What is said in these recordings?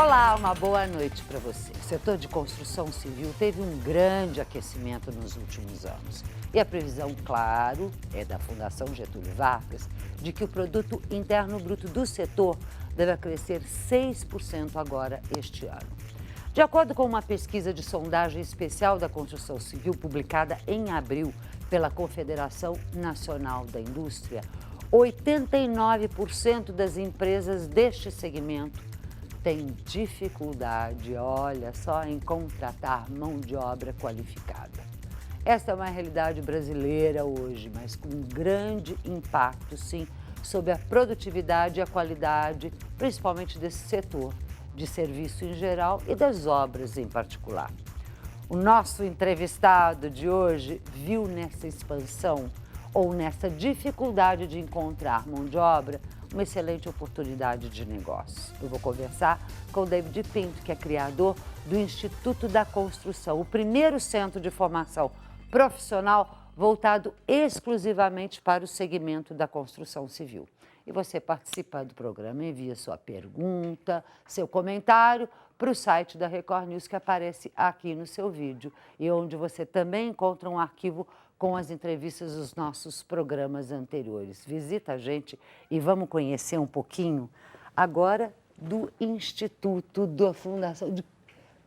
Olá, uma boa noite para você. O setor de construção civil teve um grande aquecimento nos últimos anos. E a previsão, claro, é da Fundação Getúlio Vargas, de que o produto interno bruto do setor deve crescer 6% agora este ano. De acordo com uma pesquisa de sondagem especial da construção civil publicada em abril pela Confederação Nacional da Indústria, 89% das empresas deste segmento têm dificuldade, olha só, em contratar mão de obra qualificada. Esta é uma realidade brasileira hoje, mas com um grande impacto, sim, sobre a produtividade e a qualidade, principalmente desse setor de serviço em geral e das obras em particular. O nosso entrevistado de hoje viu nessa expansão ou nessa dificuldade de encontrar mão de obra uma excelente oportunidade de negócio. Eu vou conversar com o David Pinto, que é criador do Instituto da Construção, o primeiro centro de formação profissional voltado exclusivamente para o segmento da construção civil. E você participa do programa, envia sua pergunta, seu comentário para o site da Record News que aparece aqui no seu vídeo e onde você também encontra um arquivo com as entrevistas dos nossos programas anteriores. Visita a gente e vamos conhecer um pouquinho agora do Instituto da Fundação. O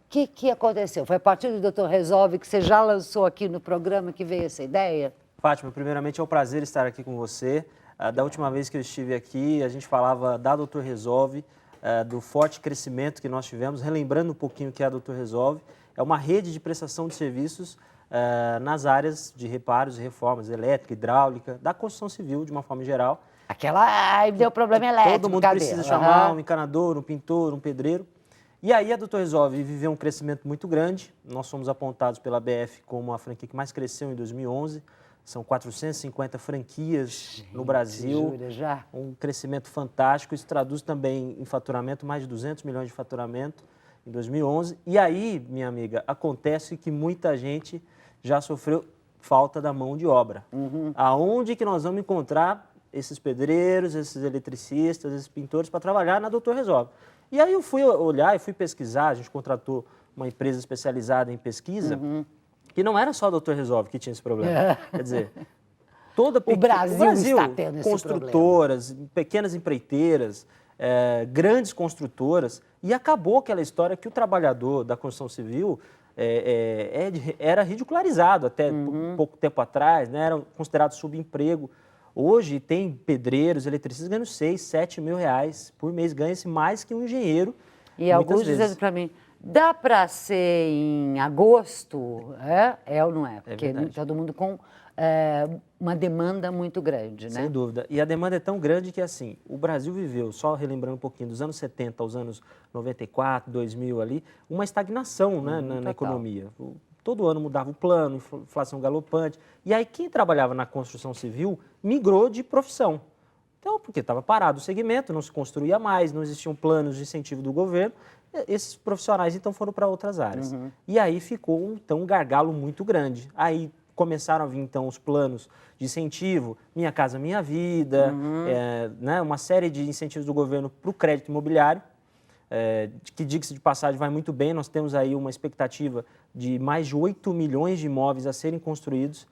que aconteceu? Foi a partir do Doutor Resolve que você já lançou aqui no programa que veio essa ideia? Fátima, primeiramente é um prazer estar aqui com você. Da última vez que eu estive aqui, a gente falava da Doutor Resolve, do forte crescimento que nós tivemos, relembrando um pouquinho o que é a Doutor Resolve. É uma rede de prestação de serviços nas áreas de reparos e reformas, elétrica, hidráulica, da construção civil de uma forma geral. Deu problema elétrico, todo mundo cadê? precisa chamar um encanador, um pintor, um pedreiro. E aí a Doutor Resolve viveu um crescimento muito grande. Nós fomos apontados pela BF como a franquia que mais cresceu em 2011. São 450 franquias no Brasil, jura, já? Um crescimento fantástico. Isso traduz também em faturamento, mais de 200 milhões de faturamento em 2011. E aí, minha amiga, acontece que muita gente já sofreu falta da mão de obra. Aonde que nós vamos encontrar esses pedreiros, esses eletricistas, esses pintores para trabalhar na Doutor Resolve? E aí eu fui olhar e fui pesquisar, a gente contratou uma empresa especializada em pesquisa, que não era só a Doutor Resolve que tinha esse problema. Quer dizer, o Brasil está tendo esse construtoras, problema. Pequenas empreiteiras, grandes construtoras, e acabou aquela história que o trabalhador da construção civil era ridicularizado até pouco tempo atrás, né? Era considerado subemprego. Hoje tem pedreiros, eletricistas ganhando 6, 7 mil reais por mês, ganha-se mais que um engenheiro. E alguns dizendo para mim, dá para ser em agosto? É ou não é? Porque todo mundo com uma demanda muito grande, né? Sem dúvida. E a demanda é tão grande que, assim, o Brasil viveu, só relembrando um pouquinho, dos anos 70 aos anos 94, 2000 ali, uma estagnação, né, na economia. Todo ano mudava o plano, inflação galopante. E aí quem trabalhava na construção civil migrou de profissão. Então, porque estava parado o segmento, não se construía mais, não existiam planos de incentivo do governo, esses profissionais então foram para outras áreas. E aí ficou então um gargalo muito grande. Aí começaram a vir então os planos de incentivo, Minha Casa Minha Vida, né, uma série de incentivos do governo para o crédito imobiliário, que, diga-se de passagem, vai muito bem. Nós temos aí uma expectativa de mais de 8 milhões de imóveis a serem construídos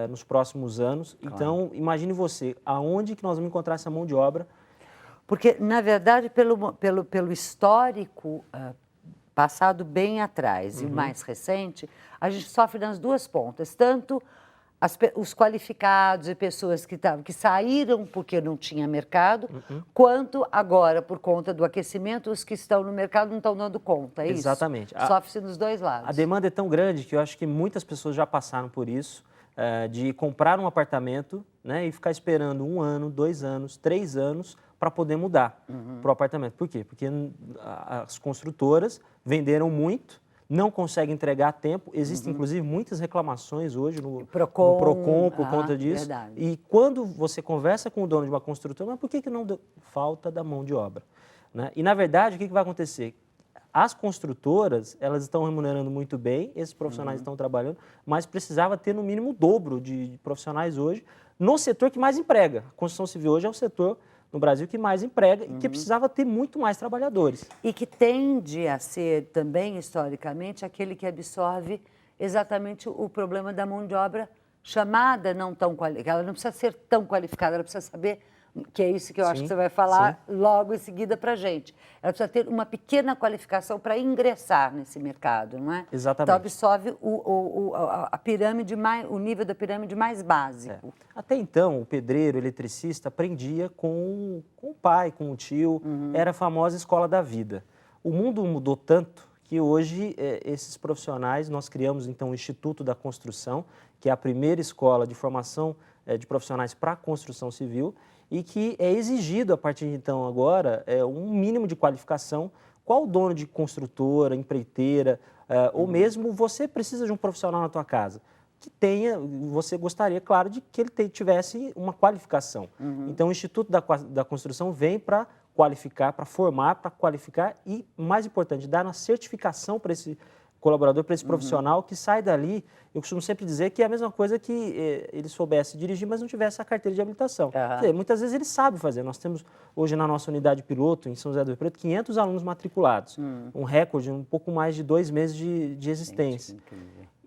nos próximos anos. Claro. Então, imagine você, aonde que nós vamos encontrar essa mão de obra? Porque, na verdade, pelo histórico passado bem atrás e mais recente, a gente sofre nas duas pontas, tanto os qualificados e pessoas que saíram porque não tinha mercado, quanto agora, por conta do aquecimento, os que estão no mercado não estão dando conta, é isso? Exatamente. Sofre-se nos dois lados. A demanda é tão grande que eu acho que muitas pessoas já passaram por isso, de comprar um apartamento, né, e ficar esperando 1 ano, 2 anos, 3 anos para poder mudar para o apartamento. Por quê? Porque as construtoras venderam muito, não consegue entregar a tempo. Existem, inclusive, muitas reclamações hoje no Procon por conta disso. Verdade. E quando você conversa com o dono de uma construtora, mas por que não deu? Falta da mão de obra, né? E, na verdade, o que vai acontecer? As construtoras, elas estão remunerando muito bem, esses profissionais estão trabalhando, mas precisava ter, no mínimo, o dobro de profissionais hoje no setor que mais emprega. A construção civil hoje é o setor no Brasil que mais emprega e que precisava ter muito mais trabalhadores. E que tende a ser também, historicamente, aquele que absorve exatamente o problema da mão de obra chamada não tão qualificada. Ela não precisa ser tão qualificada, ela precisa saber, que é isso que eu acho que você vai falar logo em seguida para a gente. Ela precisa ter uma pequena qualificação para ingressar nesse mercado, não é? Exatamente. Então absorve a pirâmide o nível da pirâmide mais básico. Até então, o pedreiro, o eletricista, aprendia com o pai, com o tio, era a famosa escola da vida. O mundo mudou tanto que hoje esses profissionais, nós criamos então o Instituto da Construção, que é a primeira escola de formação de profissionais para a construção civil, e que é exigido a partir de então agora um mínimo de qualificação. Qual dono de construtora, empreiteira, ou mesmo você precisa de um profissional na tua casa que tenha, você gostaria, claro, de que ele tivesse uma qualificação. Então o Instituto da Construção vem para qualificar, para formar, para qualificar e, mais importante, dar uma certificação para esse colaborador, para esse profissional que sai dali. Eu costumo sempre dizer que é a mesma coisa que ele soubesse dirigir, mas não tivesse a carteira de habilitação. Quer dizer, muitas vezes ele sabe fazer. Nós temos hoje na nossa unidade piloto, em São José do Rio Preto, 500 alunos matriculados. Um recorde, um pouco mais de 2 meses de existência.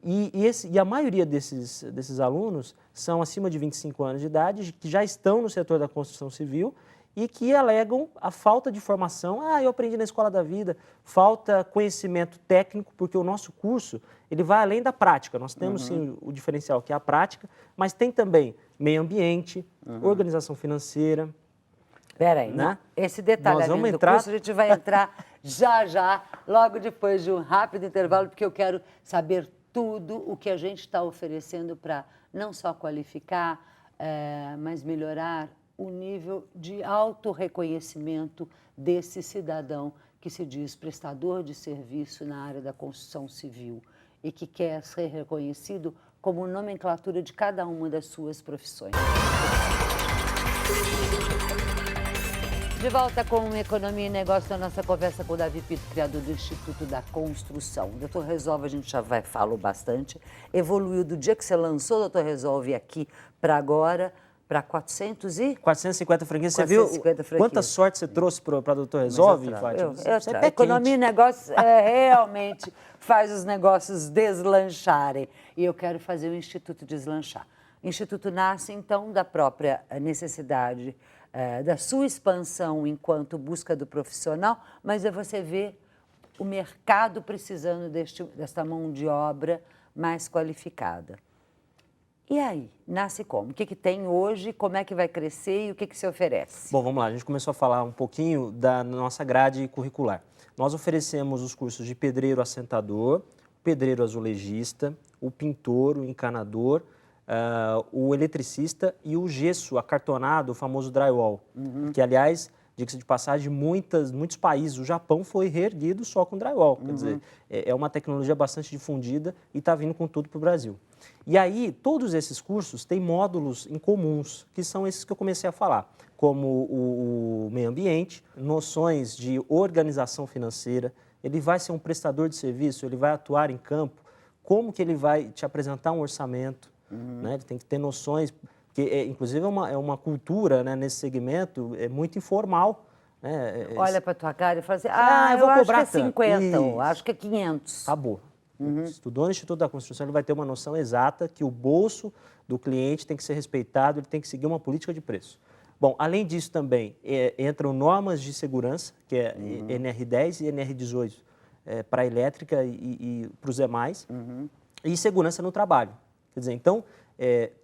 E a maioria desses alunos são acima de 25 anos de idade, que já estão no setor da construção civil e que alegam a falta de formação. Eu aprendi na escola da vida, falta conhecimento técnico, porque o nosso curso ele vai além da prática. Nós temos sim o diferencial que é a prática, mas tem também meio ambiente, organização financeira. Peraí, né? Esse detalhamento do curso a gente vai entrar já, logo depois de um rápido intervalo, porque eu quero saber tudo o que a gente está oferecendo para não só qualificar, mas melhorar o nível de autorreconhecimento desse cidadão que se diz prestador de serviço na área da construção civil e que quer ser reconhecido como nomenclatura de cada uma das suas profissões. De volta com Economia e Negócio, na nossa conversa com o Davi Pito, criador do Instituto da Construção. O Doutor Resolve, a gente já falou bastante, evoluiu do dia que você lançou o Doutor Resolve aqui para agora, para 450 franquias. Você viu quanta sorte você trouxe para o Doutor Resolve, Fátima? Economia e Negócio realmente faz os negócios deslancharem. E eu quero fazer o Instituto deslanchar. O Instituto nasce, então, da própria necessidade da sua expansão enquanto busca do profissional, mas você vê o mercado precisando desta mão de obra mais qualificada. E aí, nasce como? O que tem hoje, como é que vai crescer e o que se oferece? Bom, vamos lá, a gente começou a falar um pouquinho da nossa grade curricular. Nós oferecemos os cursos de pedreiro assentador, pedreiro azulejista, o pintor, o encanador, o eletricista e o gesso acartonado, o famoso drywall, que, aliás, diga-se de passagem, muitos países, o Japão foi reerguido só com drywall, quer dizer, é uma tecnologia bastante difundida e está vindo com tudo para o Brasil. E aí, todos esses cursos têm módulos em comuns, que são esses que eu comecei a falar, como o meio ambiente, noções de organização financeira, ele vai ser um prestador de serviço, ele vai atuar em campo, como que ele vai te apresentar um orçamento, né? Ele tem que ter noções, porque inclusive é uma cultura, né, nesse segmento muito informal. Né? Olha para a tua cara e fala assim, eu vou cobrar acho que é 50, ou acho que é 500. Acabou. Estudou no Instituto da Construção, ele vai ter uma noção exata que o bolso do cliente tem que ser respeitado, ele tem que seguir uma política de preço. Bom, além disso também entram normas de segurança, que é NR10 e NR18, para a elétrica e para os demais, e segurança no trabalho. Quer dizer, então,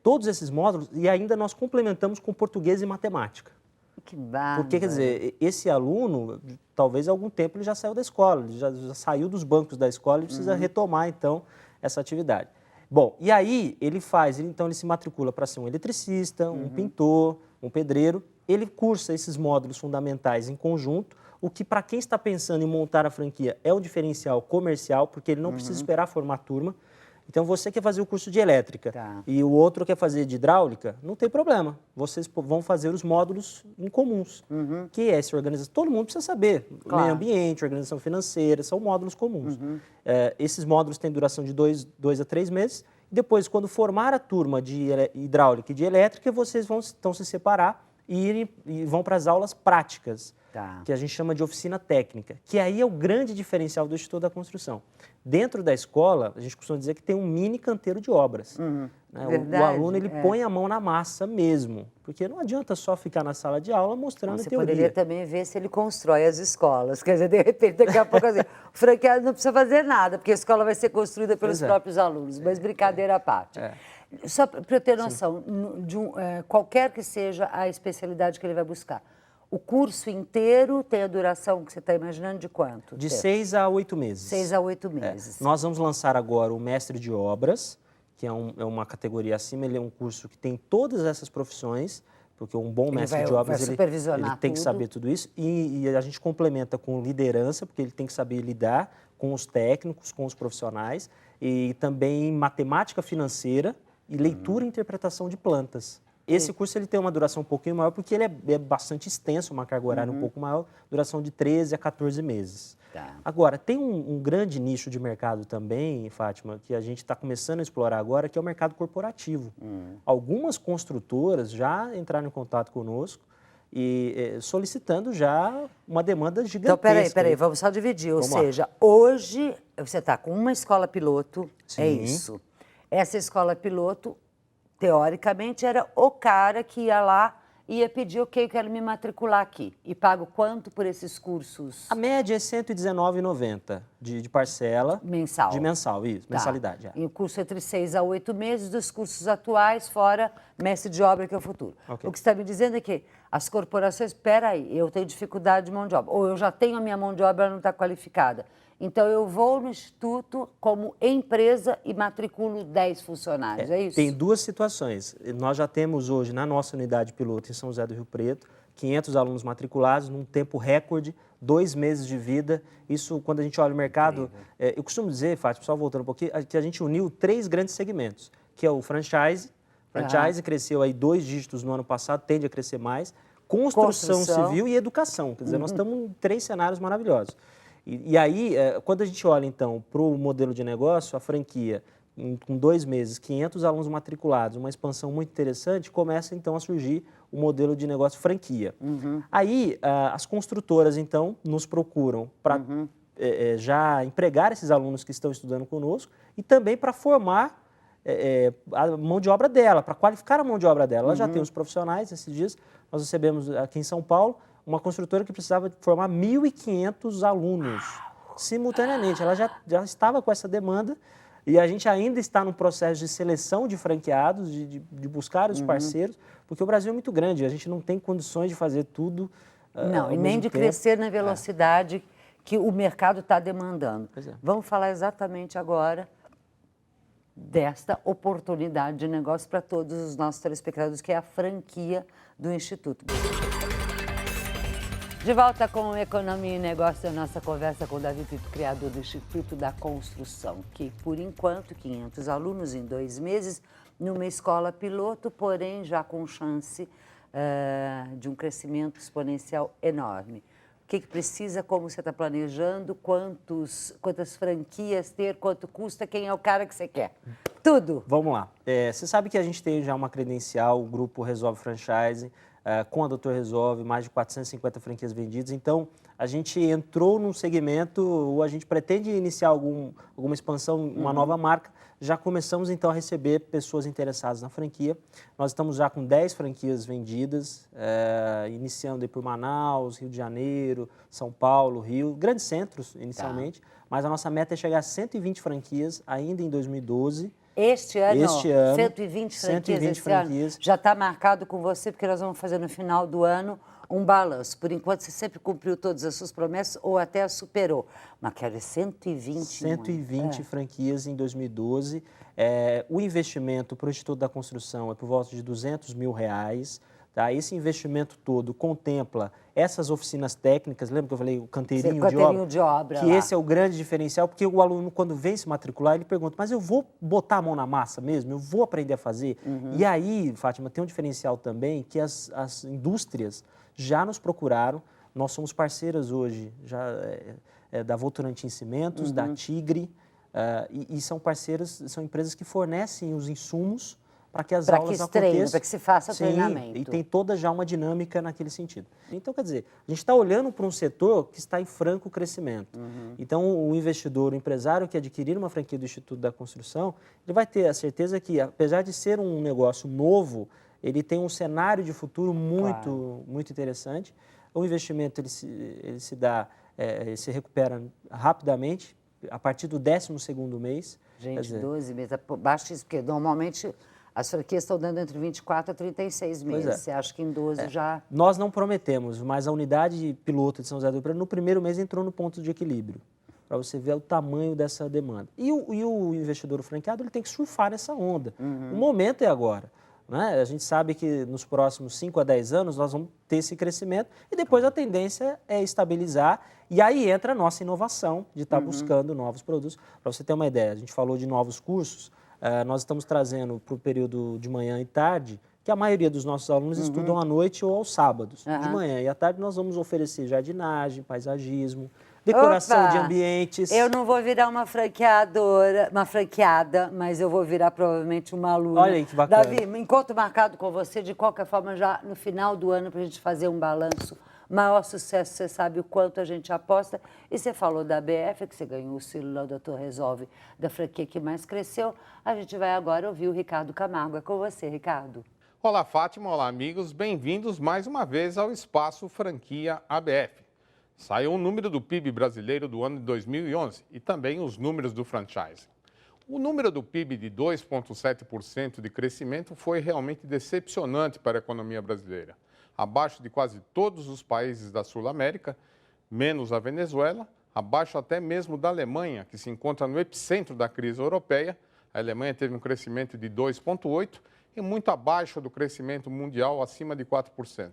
todos esses módulos, e ainda nós complementamos com português e matemática. Que bárbaro. Porque, quer dizer, esse aluno, talvez há algum tempo ele já saiu da escola, ele já saiu dos bancos da escola e precisa retomar, então, essa atividade. Bom, e aí ele se matricula para ser um eletricista, um pintor, um pedreiro, ele cursa esses módulos fundamentais em conjunto, o que para quem está pensando em montar a franquia é um diferencial comercial, porque ele não precisa esperar formar turma. Então, você quer fazer o curso de elétrica e o outro quer fazer de hidráulica, não tem problema. Vocês vão fazer os módulos em comuns, que é essa organização. Todo mundo precisa saber. Claro. Meio ambiente, organização financeira, são módulos comuns. Esses módulos têm duração de 2 a 3 meses. E depois, quando formar a turma de hidráulica e de elétrica, vocês vão se separar e vão para as aulas práticas, Tá. que a gente chama de oficina técnica, que aí é o grande diferencial do Instituto da Construção. Dentro da escola, a gente costuma dizer que tem um mini canteiro de obras. Né? O aluno ele põe a mão na massa mesmo, porque não adianta só ficar na sala de aula mostrando Você teoria. poderia também ver se ele constrói as escolas. Quer dizer, de repente, daqui a pouco, assim, o franqueado não precisa fazer nada, porque a escola vai ser construída pelos próprios alunos. Mas brincadeira à parte. Só para eu ter noção, qualquer que seja a especialidade que ele vai buscar, o curso inteiro tem a duração que você está imaginando de quanto? De 6 a 8 meses. 6 a 8 meses. Nós vamos lançar agora o Mestre de Obras, que é uma categoria acima, ele é um curso que tem todas essas profissões, porque um bom mestre de obras ele tem que saber tudo isso, e a gente complementa com liderança, porque ele tem que saber lidar com os técnicos, com os profissionais, e também matemática financeira e leitura e interpretação de plantas. Esse curso ele tem uma duração um pouquinho maior, porque ele é bastante extenso, uma carga horária um pouco maior, duração de 13 a 14 meses. Tá. Agora, tem um grande nicho de mercado também, Fátima, que a gente está começando a explorar agora, que é o mercado corporativo. Algumas construtoras já entraram em contato conosco e solicitando já uma demanda gigantesca. Então, peraí, vamos só dividir. Ou seja, hoje você está com uma escola piloto, é isso. Essa escola piloto, teoricamente, era o cara que ia lá e ia pedir, ok, eu quero me matricular aqui. E pago quanto por esses cursos? A média é R$ 119,90 de parcela. Mensal. De mensal, isso, mensalidade. E o curso entre 6 a 8 meses dos cursos atuais, fora mestre de obra, que é o futuro. O que você está me dizendo é que as corporações, peraí, eu tenho dificuldade de mão de obra, ou eu já tenho a minha mão de obra, ela não está qualificada. Então, eu vou no Instituto como empresa e matriculo 10 funcionários, é isso? Tem duas situações. Nós já temos hoje, na nossa unidade piloto em São José do Rio Preto, 500 alunos matriculados, num tempo recorde, 2 meses de vida. Isso, quando a gente olha o mercado, eu costumo dizer, Fátima, só voltando um pouquinho, que a gente uniu 3 grandes segmentos, que é o franchise. Franchise cresceu aí 2 dígitos no ano passado, tende a crescer mais. Construção civil e educação. Quer dizer, nós estamos em 3 cenários maravilhosos. E aí, quando a gente olha, então, para o modelo de negócio, a franquia, com 2 meses, 500 alunos matriculados, uma expansão muito interessante, começa, então, a surgir o modelo de negócio franquia. Aí, as construtoras, então, nos procuram para já empregar esses alunos que estão estudando conosco e também para formar a mão de obra dela, para qualificar a mão de obra dela. Ela já tem os profissionais. Esses dias, nós recebemos aqui em São Paulo uma construtora que precisava formar 1.500 alunos simultaneamente. Ela já estava com essa demanda e a gente ainda está no processo de seleção de franqueados, de buscar os parceiros, porque o Brasil é muito grande, a gente não tem condições de fazer tudo não, e nem de crescer na velocidade que o mercado está demandando. Vamos falar exatamente agora desta oportunidade de negócio para todos os nossos telespectadores, que é a franquia do Instituto. De volta com Economia e Negócio, a nossa conversa com o Davi Tito, criador do Instituto da Construção, que, por enquanto, 500 alunos em 2 meses, numa escola piloto, porém já com chance de um crescimento exponencial enorme. O que precisa, como você está planejando, quantas franquias ter, quanto custa, quem é o cara que você quer? Tudo! Vamos lá. Você sabe que a gente tem já uma credencial, o grupo Resolve Franchise, com a Doutor Resolve, mais de 450 franquias vendidas. Então, a gente entrou num segmento, ou a gente pretende iniciar alguma expansão, uma nova marca. Já começamos, então, a receber pessoas interessadas na franquia. Nós estamos já com 10 franquias vendidas, iniciando aí por Manaus, Rio de Janeiro, São Paulo, Rio, grandes centros, inicialmente. Mas a nossa meta é chegar a 120 franquias ainda em 2012. Este ano, 120 franquias. Ano. Já está marcado com você, porque nós vamos fazer no final do ano um balanço. Por enquanto, você sempre cumpriu todas as suas promessas ou até as superou. Mas quero 120. 120 franquias em 2012. O investimento para o Instituto da Construção é por volta de R$200 mil. Tá? Esse investimento todo contempla essas oficinas técnicas, lembra que eu falei o canteirinho de obra que lá. Esse é o grande diferencial, porque o aluno, quando vem se matricular, ele pergunta, mas eu vou botar a mão na massa mesmo? Eu vou aprender a fazer? E aí, Fátima, tem um diferencial também, que as indústrias já nos procuraram. Nós somos parceiras hoje da Votorantim Cimentos, da Tigre, e são parceiras, são empresas que fornecem os insumos para que as Para aulas que se treine, aconteçam. para que se faça Sim, treinamento. e tem toda já uma dinâmica naquele sentido. Então, quer dizer, a gente está olhando para um setor que está em franco crescimento. Então, o investidor, o empresário que adquirir uma franquia do Instituto da Construção, ele vai ter a certeza que, apesar de ser um negócio novo, ele tem um cenário de futuro muito interessante. O investimento ele se recupera rapidamente, a partir do 12º mês. Gente, 12 meses, baixíssimo, porque normalmente as franquias estão dando entre 24 a 36 meses. Você acha que em 12 já... Nós não prometemos, mas a unidade piloto de São José do Rio Preto, no primeiro mês, entrou no ponto de equilíbrio, para você ver o tamanho dessa demanda. E o investidor franqueado ele tem que surfar nessa onda. O momento é agora. Né? A gente sabe que nos próximos 5 a 10 anos nós vamos ter esse crescimento e depois a tendência é estabilizar e aí entra a nossa inovação de estar buscando novos produtos. Para você ter uma ideia, a gente falou de novos cursos, nós estamos trazendo para o período de manhã e tarde, que a maioria dos nossos alunos estudam à noite ou aos sábados. De manhã e à tarde nós vamos oferecer jardinagem, paisagismo, decoração de ambientes. Eu não vou virar uma franqueada, mas eu vou virar provavelmente uma aluna. Olha aí que bacana. Davi, encontro marcado com você, de qualquer forma, já no final do ano, para a gente fazer um balanço. Maior sucesso, você sabe o quanto a gente aposta. E você falou da BF, que você ganhou o selo lá, o Doutor Resolve, da franquia que mais cresceu. A gente vai agora ouvir o Ricardo Camargo. É com você, Ricardo. Olá, Fátima. Olá, amigos. Bem-vindos mais uma vez ao Espaço Franquia ABF. Saiu o número do PIB brasileiro do ano de 2011 e também os números do franchise. O número do PIB de 2,7% de crescimento foi realmente decepcionante para a economia brasileira, abaixo de quase todos os países da Sul-América, menos a Venezuela, abaixo até mesmo da Alemanha, que se encontra no epicentro da crise europeia. A Alemanha teve um crescimento de 2,8% e muito abaixo do crescimento mundial, acima de 4%.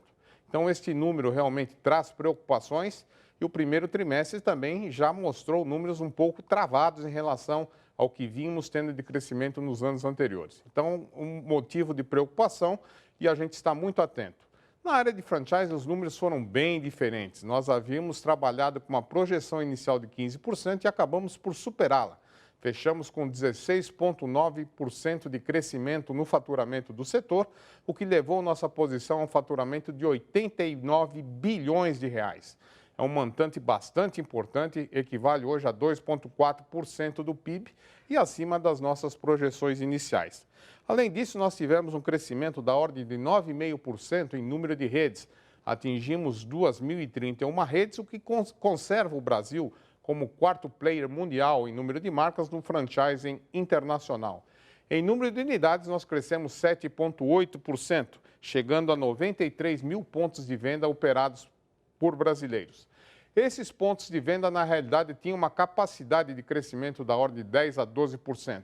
Então, este número realmente traz preocupações e o primeiro trimestre também já mostrou números um pouco travados em relação ao que vínhamos tendo de crescimento nos anos anteriores. Então, um motivo de preocupação e a gente está muito atento. Na área de franchise, os números foram bem diferentes. Nós havíamos trabalhado com uma projeção inicial de 15% e acabamos por superá-la. Fechamos com 16,9% de crescimento no faturamento do setor, o que levou nossa posição a um faturamento de 89 bilhões de reais. É um montante bastante importante, equivale hoje a 2,4% do PIB e acima das nossas projeções iniciais. Além disso, nós tivemos um crescimento da ordem de 9,5% em número de redes. Atingimos 2.031 redes, o que conserva o Brasil como quarto player mundial em número de marcas no franchising internacional. Em número de unidades, nós crescemos 7,8%, chegando a 93 mil pontos de venda operados por brasileiros. Esses pontos de venda, na realidade, tinham uma capacidade de crescimento da ordem de 10% a 12%.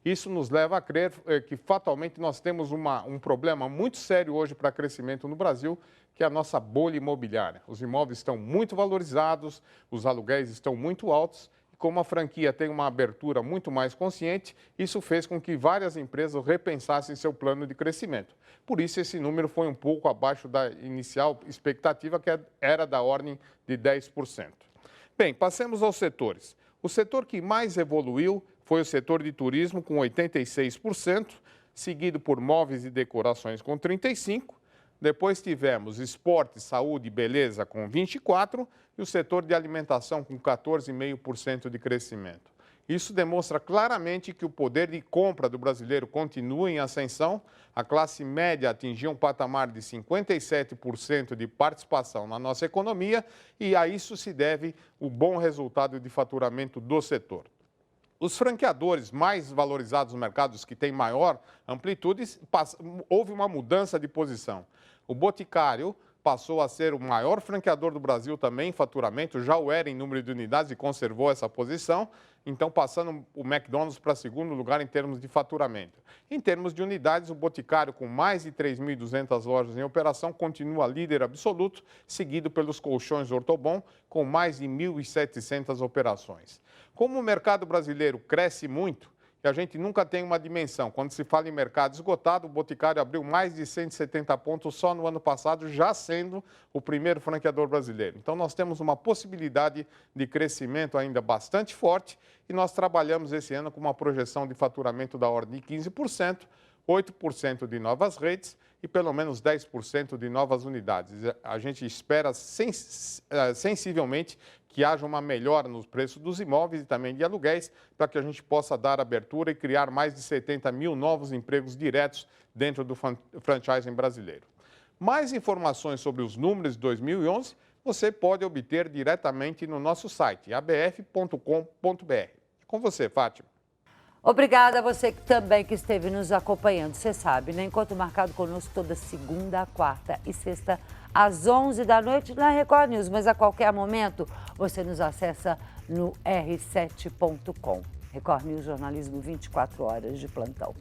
Isso nos leva a crer que, fatalmente, nós temos um problema muito sério hoje para crescimento no Brasil, que é a nossa bolha imobiliária. Os imóveis estão muito valorizados, os aluguéis estão muito altos, e como a franquia tem uma abertura muito mais consciente, isso fez com que várias empresas repensassem seu plano de crescimento. Por isso, esse número foi um pouco abaixo da inicial expectativa, que era da ordem de 10%. Bem, passemos aos setores. O setor que mais evoluiu foi o setor de turismo, com 86%, seguido por móveis e decorações, com 35%. Depois tivemos esporte, saúde e beleza, com 24%, e o setor de alimentação, com 14,5% de crescimento. Isso demonstra claramente que o poder de compra do brasileiro continua em ascensão. A classe média atingiu um patamar de 57% de participação na nossa economia e a isso se deve o bom resultado de faturamento do setor. Os franqueadores mais valorizados no mercado, os que têm maior amplitude, houve uma mudança de posição. O Boticário passou a ser o maior franqueador do Brasil também em faturamento, já o era em número de unidades e conservou essa posição, então passando o McDonald's para segundo lugar em termos de faturamento. Em termos de unidades, o Boticário, com mais de 3.200 lojas em operação, continua líder absoluto, seguido pelos colchões Ortobon, com mais de 1.700 operações. Como o mercado brasileiro cresce muito, e a gente nunca tem uma dimensão. Quando se fala em mercado esgotado, o Boticário abriu mais de 170 pontos só no ano passado, já sendo o primeiro franqueador brasileiro. Então, nós temos uma possibilidade de crescimento ainda bastante forte e nós trabalhamos esse ano com uma projeção de faturamento da ordem de 15%, 8% de novas redes e pelo menos 10% de novas unidades. A gente espera sensivelmente que haja uma melhora nos preços dos imóveis e também de aluguéis, para que a gente possa dar abertura e criar mais de 70 mil novos empregos diretos dentro do franchising brasileiro. Mais informações sobre os números de 2011 você pode obter diretamente no nosso site, abf.com.br. Com você, Fátima. Obrigada a você que esteve nos acompanhando. Você sabe, né? Encontro marcado conosco toda segunda, quarta e sexta, às 11 da noite na Record News. Mas a qualquer momento, você nos acessa no r7.com. Record News, jornalismo 24 horas de plantão.